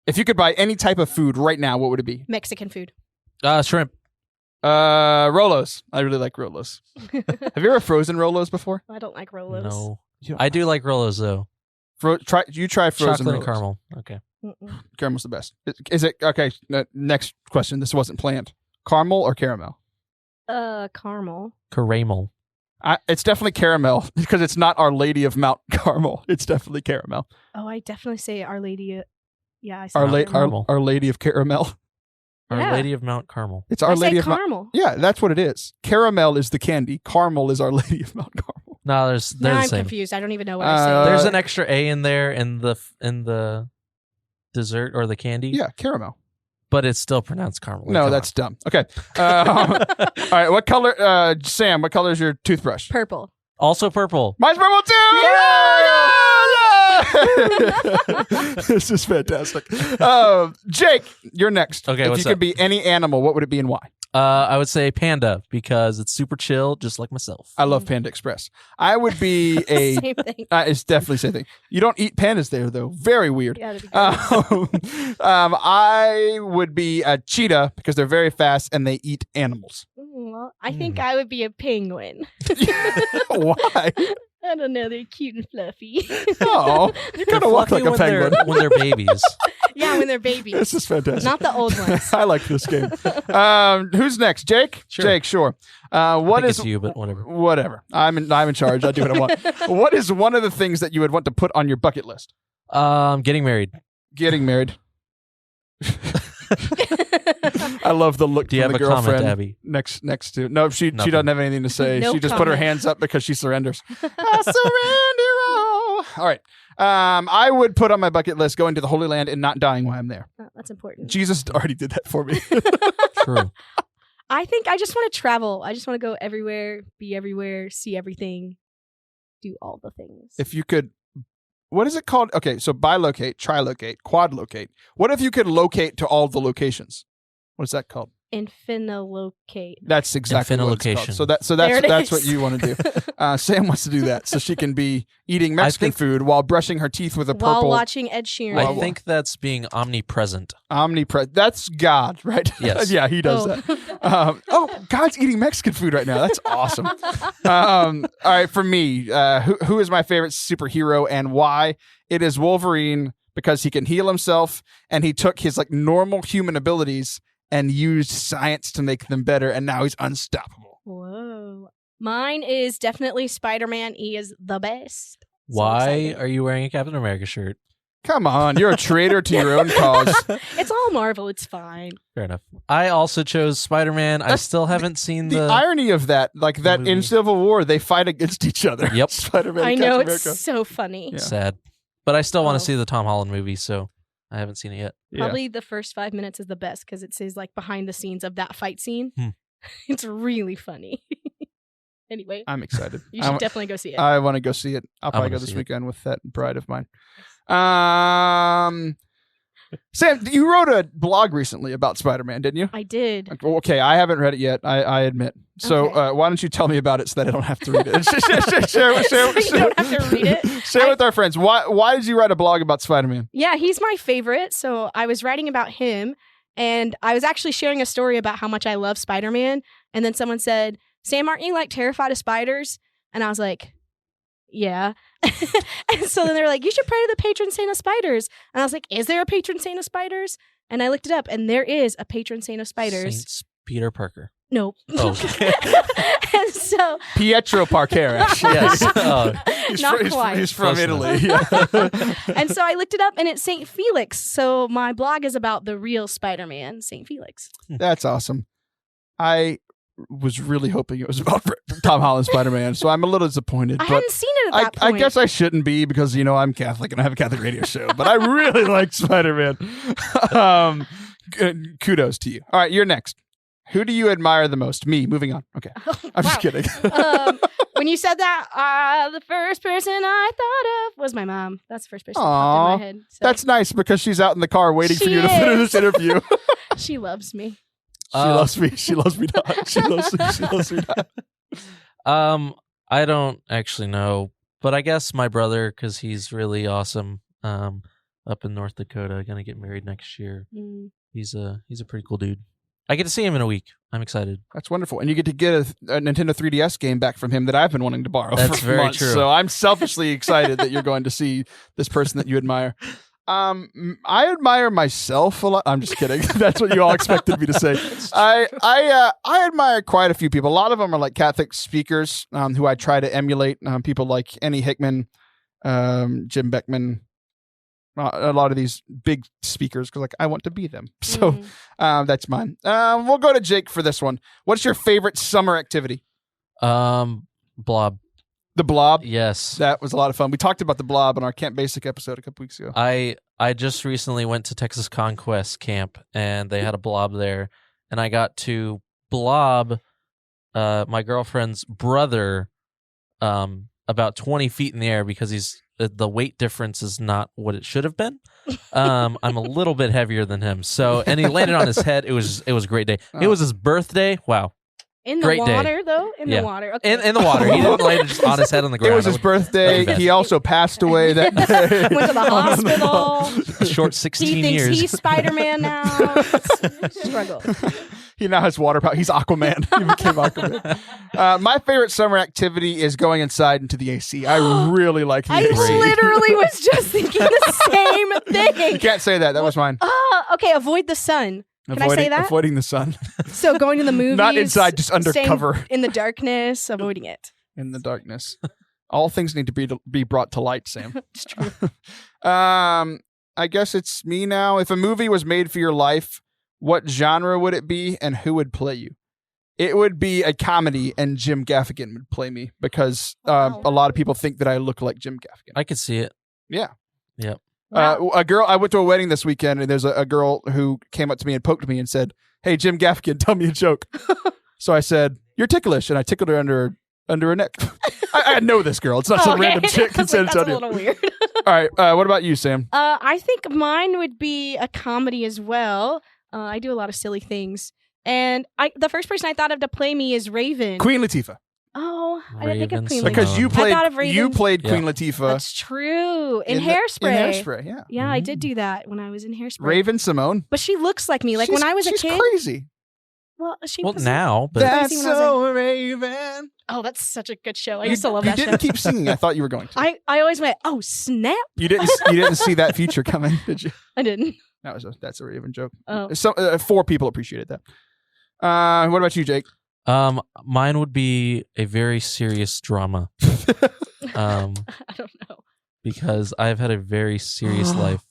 if you could buy any type of food right now, what would it be? Mexican food. Shrimp. Rolos. I really like Rolos. Have you ever frozen Rolos before? I don't like Rolos. No. I do like Rolos, though. Try frozen Chocolate and Rolos. caramel. Okay. Mm-mm. Caramel's the best. Is it? Okay, next question. This wasn't planned. Caramel or caramel? Caramel. Caramel. It's definitely caramel because it's not Our Lady of Mount Carmel. It's definitely caramel. Oh, I definitely say Our Lady. Yeah, I say Carmel. Our Lady of Caramel. Our Yeah. Lady of Mount Carmel. It's Our I Lady say of Mount. caramel. Yeah, that's what it is. Caramel is the candy. Caramel is Our Lady of Mount Carmel. No, they're Now the I'm same. confused. I don't even know what I say. There's an extra A in there in the dessert or the candy. Yeah, caramel. But it's still pronounced caramel. No, Come that's dumb. Okay. All right. What color? Sam, what color is your toothbrush? Purple. on. Also purple. Mine's purple too. Yeah! This is fantastic. Jake, you're next. Okay, if what's you could up? be any animal, what would it be and why? I would say panda because it's super chill, just like myself. I love Panda Express. I would be a. Same thing. It's definitely the same thing. You don't eat pandas there though. Very weird. Yeah, that'd be good. I would be a cheetah because they're very fast and they eat animals. Well, I think I would be a penguin. Why? I don't know. They're cute and fluffy. Oh, you kind of walk like a penguin. when they're babies. Yeah, when they're babies. This is fantastic. Not the old ones. I like this game. Who's next? Jake? Sure. Jake, sure. What I think is it's you, but whatever. Whatever. I'm in charge. I do what I want. What is one of the things that you would want to put on your bucket list? Getting married. Getting married. I love the look Do you from have the a comment, girlfriend Abby? next to. No, she Nothing. doesn't have anything to say. No she just put her comment. hands up because she surrenders. I surrender all. All right. I would put on my bucket list going to the Holy Land and not dying while I'm there. Oh, that's important. Jesus already did that for me. True. I think I just want to travel. I just want to go everywhere, be everywhere, see everything, do all the things. If you could, what is it called? Okay, so bilocate, trilocate, quadlocate. What if you could locate to all the locations? What is that called? Infinilocate. That's exactly what it's called. Infinilocation. So There that's it what is. you want to do. Sam wants to do that so she can be eating Mexican think- food while brushing her teeth with a While purple watching Ed Sheeran. Wow. I think that's being omnipresent. omnipresent. That's God, right? Yes. Yeah, he does that. God's eating Mexican food right now. That's awesome. All right, for me, who is my favorite superhero and why? It is Wolverine because he can heal himself and he took his like normal human abilities and used science to make them better, and now he's unstoppable. Whoa. Mine is definitely Spider-Man. He is the best. So Why excited. are you wearing a Captain America shirt? Come on, you're a traitor to your own cause. It's all Marvel. It's fine. Fair enough. I also chose Spider-Man. I That's still haven't seen The irony of that, like that in movie. Civil War, they fight against each other. Yep. Spider-Man I and know. Captain It's America. so funny. Yeah. Sad. But I still want Oh. to see the Tom Holland movie, so I haven't seen it yet. Yeah. Probably the first 5 minutes is the best because it says like behind the scenes of that fight scene. Hmm. It's really funny. Anyway, I'm excited. you should definitely go see it. I want to go see it. I'll probably wanna go this see it. weekend with that bride of mine. Sam, you wrote a blog recently about Spider-Man, didn't you? I did. Okay, I haven't read it yet. I admit. So Okay. why don't you tell me about it so that I don't have to read it? share, So you don't have to read it? Share with our friends. Why did you write a blog about Spider-Man? Yeah, he's my favorite. So I was writing about him and I was actually sharing a story about how much I love Spider-Man. And then someone said, Sam, aren't you like terrified of spiders? And I was like, yeah. And so then they were like, you should pray to the patron saint of spiders. And I was like, is there a patron saint of spiders? And I looked it up and there is a patron saint of spiders. Saint Peter Parker. Nope. Oh. And so Pietro Parker, actually. Yes. Oh. Not quite. He's from Close Italy. Yeah. And so I looked it up and it's Saint Felix. So my blog is about the real Spider-Man, Saint Felix. That's awesome. I was really hoping it was about Tom Holland Spider-Man, so I'm a little disappointed. I but hadn't seen it at that I point. guess I shouldn't be because, I'm Catholic and I have a Catholic radio show, but I really like Spider-Man. Kudos to you. All right, you're next. Who do you admire the most? Me. Moving on. Okay. I'm just kidding. When you said that, the first person I thought of was my mom. That's the first person that popped in my head. So. That's nice because she's out in the car waiting for She you to finish is. this interview. She loves me. She loves me. She loves me not. She loves me not. I don't actually know, but I guess my brother, because he's really awesome. Up in North Dakota, gonna get married next year. Mm. He's a pretty cool dude. I get to see him in a week. I'm excited. That's wonderful. And you get to get a Nintendo 3DS game back from him that I've been wanting to borrow That's for very months. true. So I'm selfishly excited that you're going to see this person that you admire. I admire myself a lot. I'm just kidding. That's what you all expected me to say. I admire quite a few people. A lot of them are like Catholic speakers who I try to emulate. People like Annie Hickman, Jim Beckman, a lot of these big speakers because like I want to be them. So that's mine. We'll go to Jake for this one. What's your favorite summer activity? Blob. The Blob. Yes. That was a lot of fun. We talked about the Blob in our Camp Basic episode a couple weeks ago. I just recently went to Texas Conquest Camp and they had a blob there, and I got to blob my girlfriend's brother about 20 feet in the air because the weight difference is not what it should have been. I'm a little bit heavier than him, and he landed on his head. It was a great day. It was his birthday. Wow. In the Great day. water, though? In the water. Okay. In the water. He didn't land just on his head on the ground. It was his birthday. best. He also passed away that day. Went to the hospital. A short 16 He thinks years. he's Spider-Man now. Struggle. He now has water power. He's Aquaman. He became Aquaman. My favorite summer activity is going inside into the AC. I really like the I AC. literally was just thinking the same thing. You can't say that. That was mine. Okay, avoid the sun. Can I say that? Avoiding the sun. So going to the movies. Not inside, just under staying cover. In the darkness, avoiding it. In the darkness. All things need to be brought to light, Sam. It's true. I guess it's me now. If a movie was made for your life, what genre would it be and who would play you? It would be a comedy and Jim Gaffigan would play me because Wow. a lot of people think that I look like Jim Gaffigan. I could see it. Yeah. Yep. Wow. I went to a wedding this weekend and there's a girl who came up to me and poked me and said, "Hey, Jim Gaffigan, tell me a joke." So I said, "You're ticklish," and I tickled her under her neck. I know this girl. It's not some random chick who said it That's to a you. little weird. All right. What about you, Sam? I think mine would be a comedy as well. I do a lot of silly things. And the first person I thought of to play me is Raven. Queen Latifah. Oh, I didn't think of Raven Queen Simone. Because you Latifah. I thought of played Raven. Queen Latifah That's true. In in Hairspray. Hairspray, yeah. Yeah, I did do that when I was in Hairspray. Raven Simone. But she looks like me. Like when I was a she's kid. crazy. Well, she Well, was now, but That's crazy when I was Raven. Oh, that's such a good show. I used to love that You show. didn't keep singing. I thought you were going to. I always went, oh, snap. You didn't see that feature coming, did you? I didn't. That's a Raven joke. Oh. 4 people appreciated that. What about you, Jake? mine would be a very serious drama. I don't know. Because I've had a very serious life.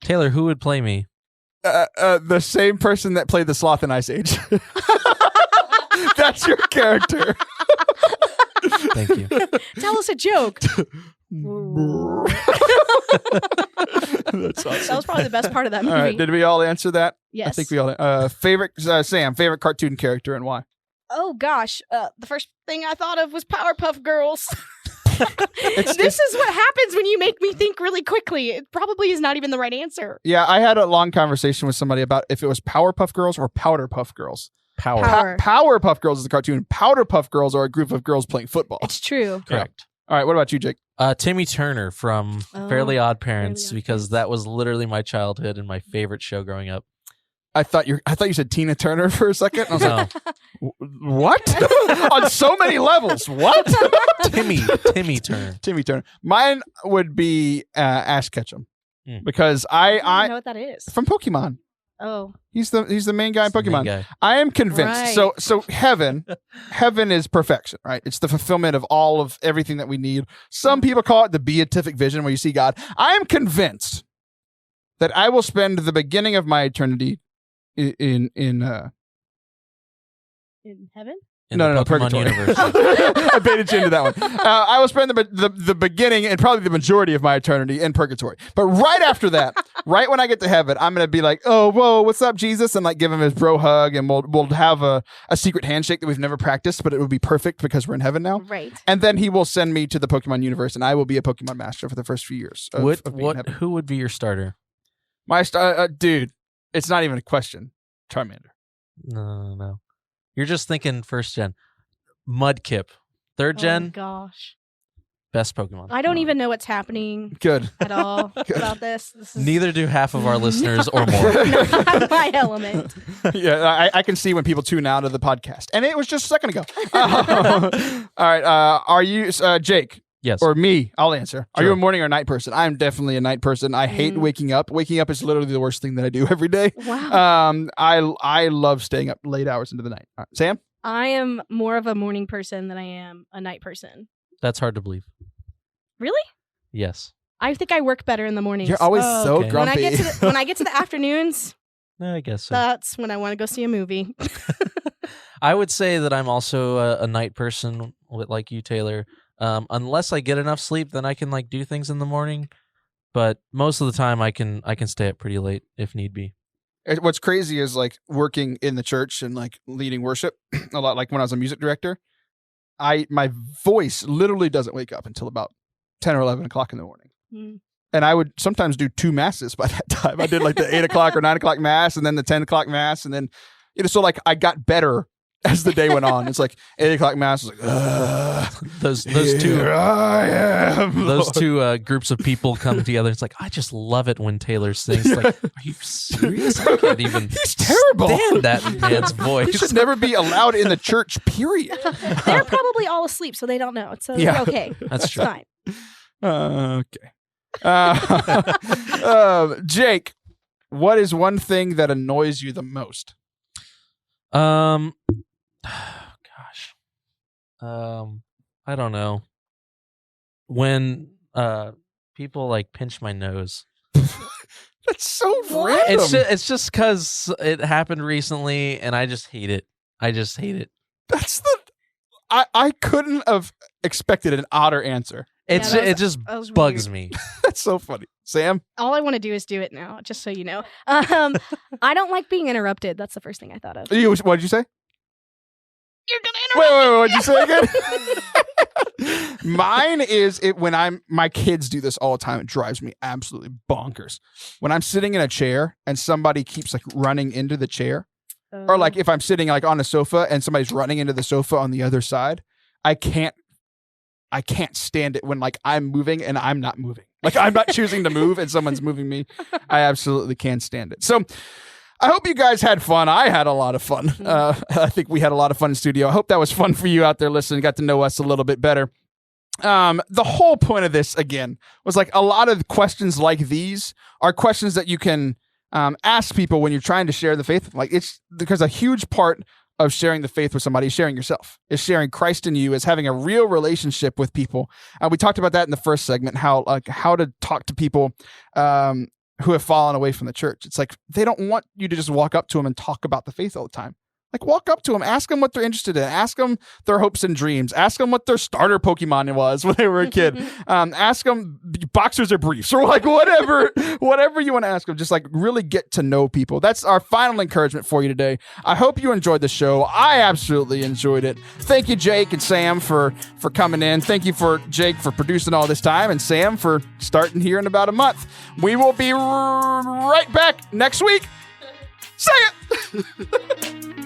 Taylor, who would play me? The same person that played the sloth in Ice Age. That's your character. Thank you. Tell us a joke. That's awesome. That was probably the best part of that movie. All right, did we all answer that? Yes. I think we all. Favorite Sam, favorite cartoon character and why? Oh gosh, the first thing I thought of was Powerpuff Girls. This is what happens when you make me think really quickly. It probably is not even the right answer. Yeah, I had a long conversation with somebody about if it was Powerpuff Girls or Powderpuff Girls. Power. Powerpuff Girls is a cartoon. Powderpuff Girls are a group of girls playing football. It's true. Correct. All right, what about you, Jake? Timmy Turner from Fairly Odd Parents, Fairly Odd because Parents. that was literally my childhood and my favorite show growing up. I thought you said Tina Turner for a second. I was No, like, what? On so many levels. What? Timmy Turner. Timmy Turner. Mine would be Ash Ketchum because I don't know what that is. from Pokemon. Oh. He's the main guy in He's the main Pokemon. guy. I am convinced. Right. So heaven is perfection, right? It's the fulfillment of all of everything that we need. Some people call it the beatific vision where you see God. I am convinced that I will spend the beginning of my eternity in In heaven? in No, the Pokemon purgatory. universe. I baited you into that one. I will spend the beginning and probably the majority of my eternity in purgatory. But right after that, right when I get to heaven, I'm going to be like, oh, whoa, what's up, Jesus? And like give him his bro hug, and we'll have a secret handshake that we've never practiced, but it will be perfect because we're in heaven now. Right. And then he will send me to the Pokemon universe, and I will be a Pokemon master for the first few years. Of being in heaven. Who would be your starter? My dude, it's not even a question. Charmander. No. You're just thinking first gen. Mudkip. Third gen, Oh, gosh. best Pokemon. I don't even know what's happening Good. at all about this. This is Neither do half of our listeners or more. not my element. Yeah, I can see when people tune out of the podcast, and it was just a second ago. All right, are you Jake Yes. or me? I'll answer. Are you Sure. a morning or night person? I'm definitely a night person. I hate waking up. Waking up is literally the worst thing that I do every day. Wow. I love staying up late hours into the night. All right, Sam? I am more of a morning person than I am a night person. That's hard to believe. Really? Yes. I think I work better in the mornings. You're always Oh, so okay. grumpy. when I get to the afternoons, I guess so. that's when I want to go see a movie. I would say that I'm also a night person, like you, Taylor. Unless I get enough sleep, then I can like do things in the morning. But most of the time, I can stay up pretty late if need be. What's crazy is like working in the church and like leading worship a lot. Like when I was a music director, my voice literally doesn't wake up until about 10 or 11 o'clock in the morning. Mm. And I would sometimes do 2 masses by that time. I did like the 8 o'clock or 9 o'clock mass, and then the 10 o'clock mass. And then, so like I got better as the day went on. It's like 8 o'clock mass was like, Those two here I am, those Lord. two groups of people come together. It's like I just love it when Taylor sings. Like, are you serious? I can't even He's terrible. stand that man's He voice. should never be allowed in the church, period. They're probably all asleep, so they don't know. So Yeah. they're okay. That's It's true. fine. Okay. Jake, what is one thing that annoys you the most? Gosh. I don't know. When people like pinch my nose. That's so random. It's just because it happened recently, and I just hate it. That's the. I couldn't have expected an odder answer. that It just That was bugs weird. me. That's so funny. Sam? All I want to do is do it now, just so you know. I don't like being interrupted. That's the first thing I thought of. What did you say? You're gonna Wait, what'd you say again? Mine is when my kids do this all the time. It drives me absolutely bonkers. When I'm sitting in a chair and somebody keeps like running into the chair, or like if I'm sitting like on a sofa and somebody's running into the sofa on the other side, I can't stand it when like I'm moving and I'm not moving. Like I'm not choosing to move and someone's moving me. I absolutely can't stand it. So I hope you guys had fun. I had a lot of fun. I think we had a lot of fun in studio. I hope that was fun for you out there listening. Got to know us a little bit better. The whole point of this, again, was like a lot of questions like these are questions that you can ask people when you're trying to share the faith. Like it's because a huge part of sharing the faith with somebody is sharing yourself, is sharing Christ in you, is having a real relationship with people. We talked about that in the first segment, how to talk to people who have fallen away from the church. It's like they don't want you to just walk up to them and talk about the faith all the time. Like walk up to them, ask them what they're interested in, ask them their hopes and dreams, ask them what their starter Pokemon was when they were a kid, ask them boxers or briefs or like whatever you want to ask them. Just like really get to know people. That's our final encouragement for you today. I hope you enjoyed the show. I absolutely enjoyed it. Thank you, Jake and Sam, for coming in. Thank you for Jake for producing all this time and Sam for starting here in about a month. We will be right back next week. Say it.